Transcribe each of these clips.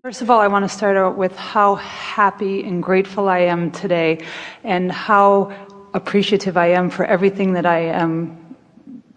First of all, I want to start out with how happy and grateful I am today and how appreciative I am for everything that I am.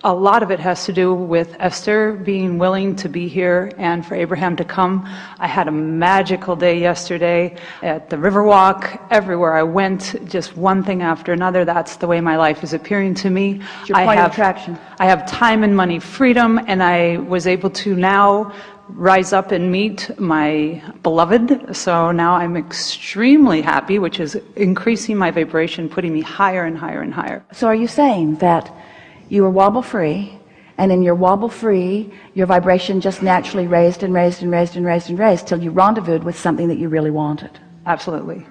A lot of it has to do with Esther being willing to be here and for Abraham to come. I had a magical day yesterday at the Riverwalk. Everywhere I went, just one thing after another. That's the way my life is appearing to me. It's your point of attraction. I have time and money freedom, and I was able to now rise up and meet my beloved. So now I'm extremely happy, which is increasing my vibration, putting me higher and higher and higher. So are you saying that you were wobble free, and in your wobble free, your vibration just naturally raised and raised and raised and raised and raised till you rendezvoused with something that you really wanted? Absolutely.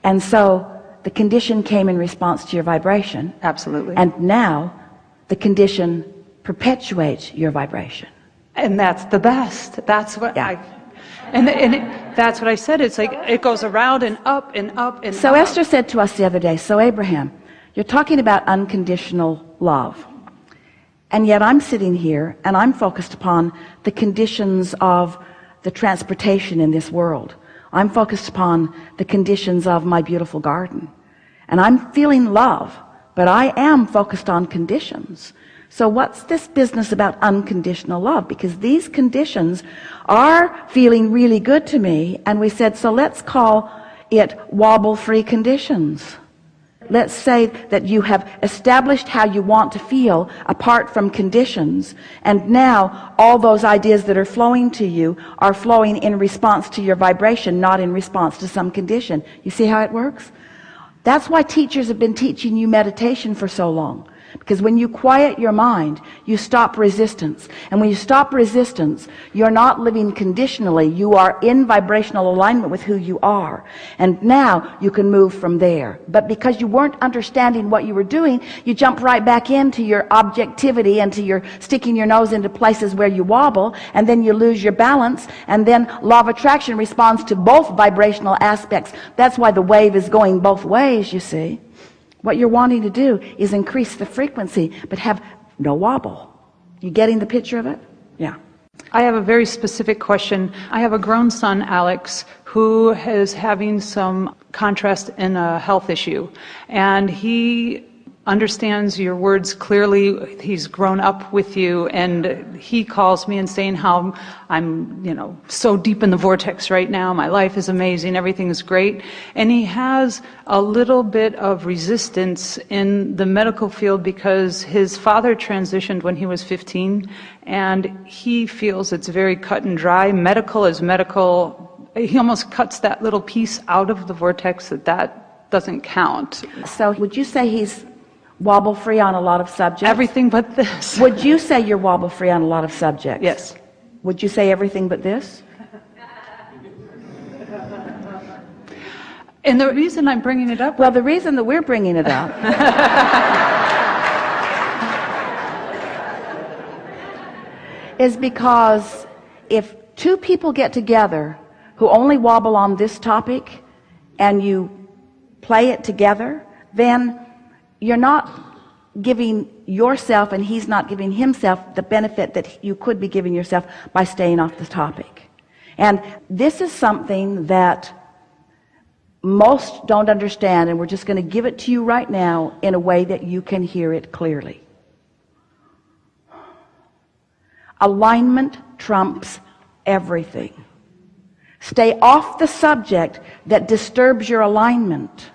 And so the condition came in response to your vibration. Absolutely. And now the condition perpetuates your vibration. And that's the best. That's what that's what I said. It's like it goes around and up and up and so up. Esther said to us the other day, so Abraham, you're talking about unconditional love. And yet I'm sitting here and I'm focused upon the conditions of the transportation in this world. I'm focused upon the conditions of my beautiful garden. And I'm feeling love, but I am focused on conditions. So what's this business about unconditional love? Because these conditions are feeling really good to me. And we said, so let's call it wobble-free conditions. Let's say that you have established how you want to feel apart from conditions. And now all those ideas that are flowing to you are flowing in response to your vibration, not in response to some condition. You see how it works? That's why teachers have been teaching you meditation for so long. Because when you quiet your mind, you stop resistance. And when you stop resistance, you're not living conditionally. You are in vibrational alignment with who you are. And now you can move from there. But because you weren't understanding what you were doing, you jump right back into your objectivity and to your sticking your nose into places where you wobble. And then you lose your balance. And then law of attraction responds to both vibrational aspects. That's why the wave is going both ways, you see. What you're wanting to do is increase the frequency, but have no wobble. You getting the picture of it? Yeah. I have a very specific question. I have a grown son, Alex, who is having some contrast in a health issue. And he understands your words clearly. He's grown up with you, and he calls me and saying how I'm, so deep in the vortex right now. My life is amazing. Everything is great. And he has a little bit of resistance in the medical field because his father transitioned when he was 15, and he feels it's very cut and dry. Medical is medical. He almost cuts that little piece out of the vortex that doesn't count. So would you say he's wobble free on a lot of subjects? Everything but this. Would you say you're wobble free on a lot of subjects? Yes. Would you say everything but this? And the reason I'm bringing it up... Well, the reason that we're bringing it up is because if two people get together who only wobble on this topic and you play it together, then you're not giving yourself and he's not giving himself the benefit that you could be giving yourself by staying off the topic. And this is something that most don't understand, and we're just going to give it to you right now in a way that you can hear it clearly. Alignment trumps everything. Stay off the subject that disturbs your alignment,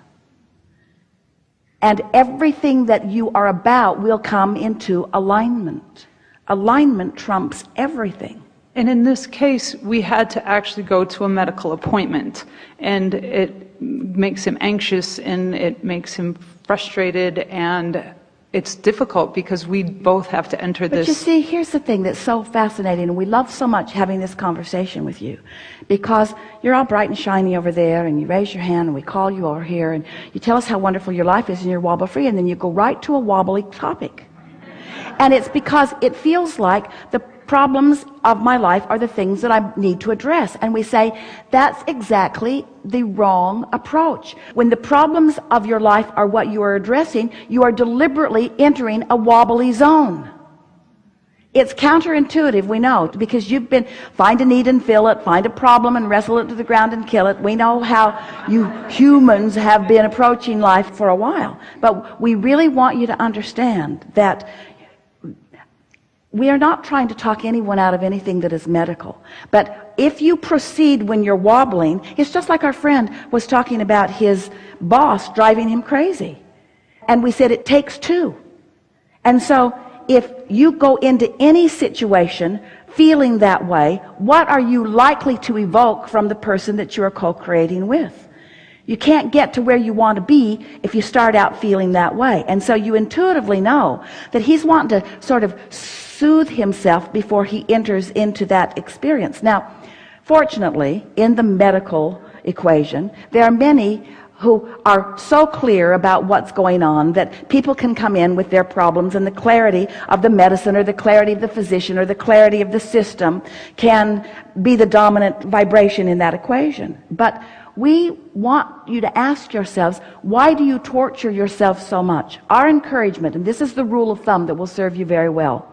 and everything that you are about will come into alignment. Alignment trumps everything. And in this case, we had to actually go to a medical appointment, and it makes him anxious and it makes him frustrated, and it's difficult because we both have to enter this. But you see, here's the thing that's so fascinating, and we love so much having this conversation with you, because you're all bright and shiny over there, and you raise your hand and we call you over here and you tell us how wonderful your life is and you're wobble free, and then you go right to a wobbly topic. And it's because it feels like the problems of my life are the things that I need to address. And we say, that's exactly the wrong approach. When the problems of your life are what you are addressing, you are deliberately entering a wobbly zone. It's counterintuitive, we know, because you've been find a need and fill it, find a problem and wrestle it to the ground and kill it. We know how you humans have been approaching life for a while. But we really want you to understand that we are not trying to talk anyone out of anything that is medical. But if you proceed when you're wobbling, it's just like our friend was talking about his boss driving him crazy. And we said it takes two. And so if you go into any situation feeling that way, what are you likely to evoke from the person that you're co-creating with? You can't get to where you want to be if you start out feeling that way. And so you intuitively know that he's wanting to sort of soothe himself before he enters into that experience. Now, fortunately, in the medical equation, there are many who are so clear about what's going on that people can come in with their problems, and the clarity of the medicine or the clarity of the physician or the clarity of the system can be the dominant vibration in that equation. But we want you to ask yourselves, why do you torture yourself so much? Our encouragement, and this is the rule of thumb that will serve you very well,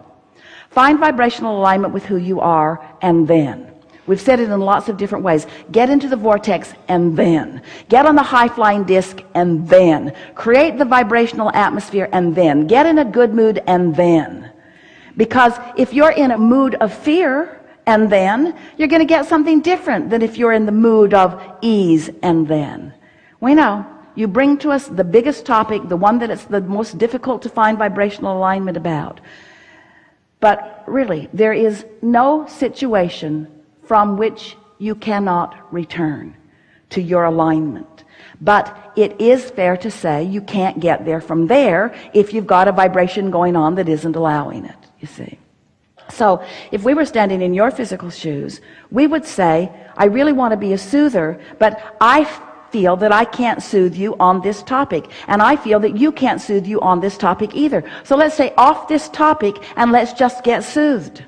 find vibrational alignment with who you are, and then we've said it in lots of different ways. Get into the vortex, and then get on the high-flying disc, and then create the vibrational atmosphere, and then get in a good mood, and then. Because if you're in a mood of fear, and then, you're going to get something different than if you're in the mood of ease, and then. We know you bring to us the biggest topic, the one that it's the most difficult to find vibrational alignment about. But really, there is no situation from which you cannot return to your alignment. But it is fair to say you can't get there from there if you've got a vibration going on that isn't allowing it, you see. So if we were standing in your physical shoes, we would say, I really want to be a soother, but I feel that I can't soothe you on this topic, and I feel that you can't soothe you on this topic either. So let's stay off this topic and let's just get soothed.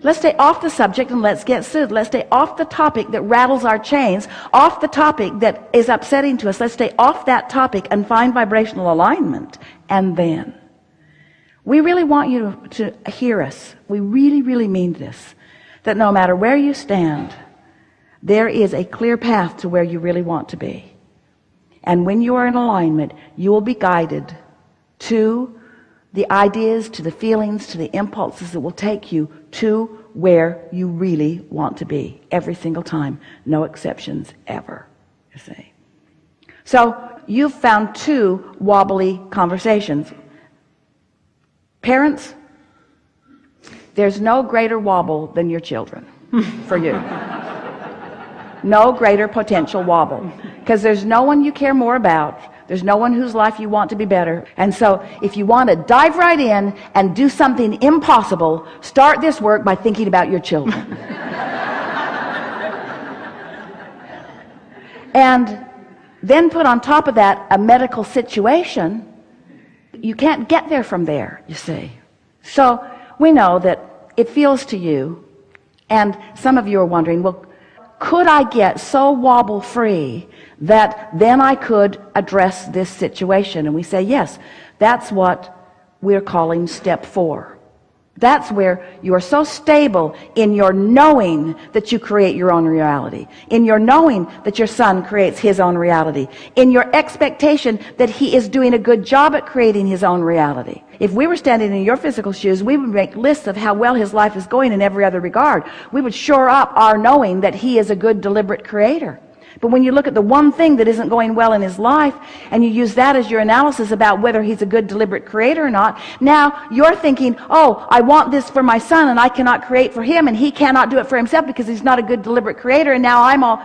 Let's stay off the subject and let's get soothed. Let's stay off the topic that rattles our chains, off the topic that is upsetting to us. Let's stay off that topic and find vibrational alignment. And then we really want you to hear us. We really, really mean this, that no matter where you stand, there is a clear path to where you really want to be. And when you are in alignment, you will be guided to the ideas, to the feelings, to the impulses that will take you to where you really want to be every single time. No exceptions ever, you see. So you've found two wobbly conversations. Parents, there's no greater wobble than your children for you. No greater potential wobble, because there's no one you care more about. There's no one whose life you want to be better. And so if you want to dive right in and do something impossible, start this work by thinking about your children. And then put on top of that a medical situation. You can't get there from there, you see. So we know that it feels to you, and some of you are wondering, well, could I get so wobble free that then I could address this situation? And we say, yes, that's what we're calling step 4. That's where you are so stable in your knowing that you create your own reality, in your knowing that your son creates his own reality, in your expectation that he is doing a good job at creating his own reality. If we were standing in your physical shoes, we would make lists of how well his life is going in every other regard. We would shore up our knowing that he is a good, deliberate creator. But when you look at the one thing that isn't going well in his life, and you use that as your analysis about whether he's a good, deliberate creator or not, now you're thinking, oh, I want this for my son, and I cannot create for him, and he cannot do it for himself because he's not a good, deliberate creator, and now I'm all...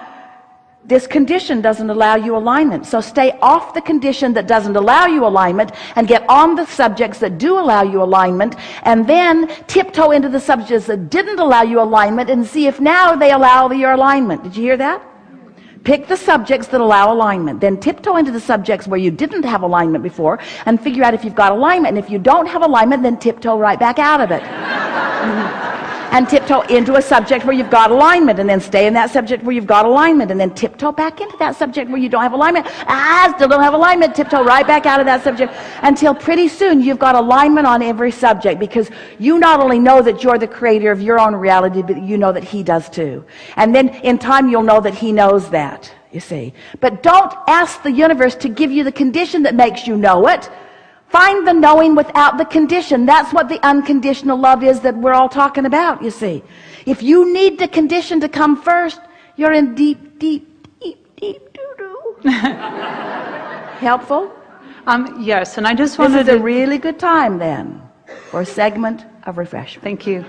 This condition doesn't allow you alignment. So stay off the condition that doesn't allow you alignment and get on the subjects that do allow you alignment, and then tiptoe into the subjects that didn't allow you alignment and see if now they allow your alignment. Did you hear that? Pick the subjects that allow alignment, then tiptoe into the subjects where you didn't have alignment before and figure out if you've got alignment. And if you don't have alignment, then tiptoe right back out of it. and tiptoe into a subject where you've got alignment, and then stay in that subject where you've got alignment, and then tiptoe back into that subject where you don't have alignment. Still don't have alignment. Tiptoe right back out of that subject until pretty soon you've got alignment on every subject, because you not only know that you're the creator of your own reality, but you know that he does too. And then in time you'll know that he knows that, you see. But don't ask the universe to give you the condition that makes you know it. Find the knowing without the condition. That's what the unconditional love is that we're all talking about, you see. If you need the condition to come first, you're in deep, deep, deep, deep doo-doo. Helpful? Yes, and I just This wanted is a to... really good time then for a segment of refreshment. Thank you.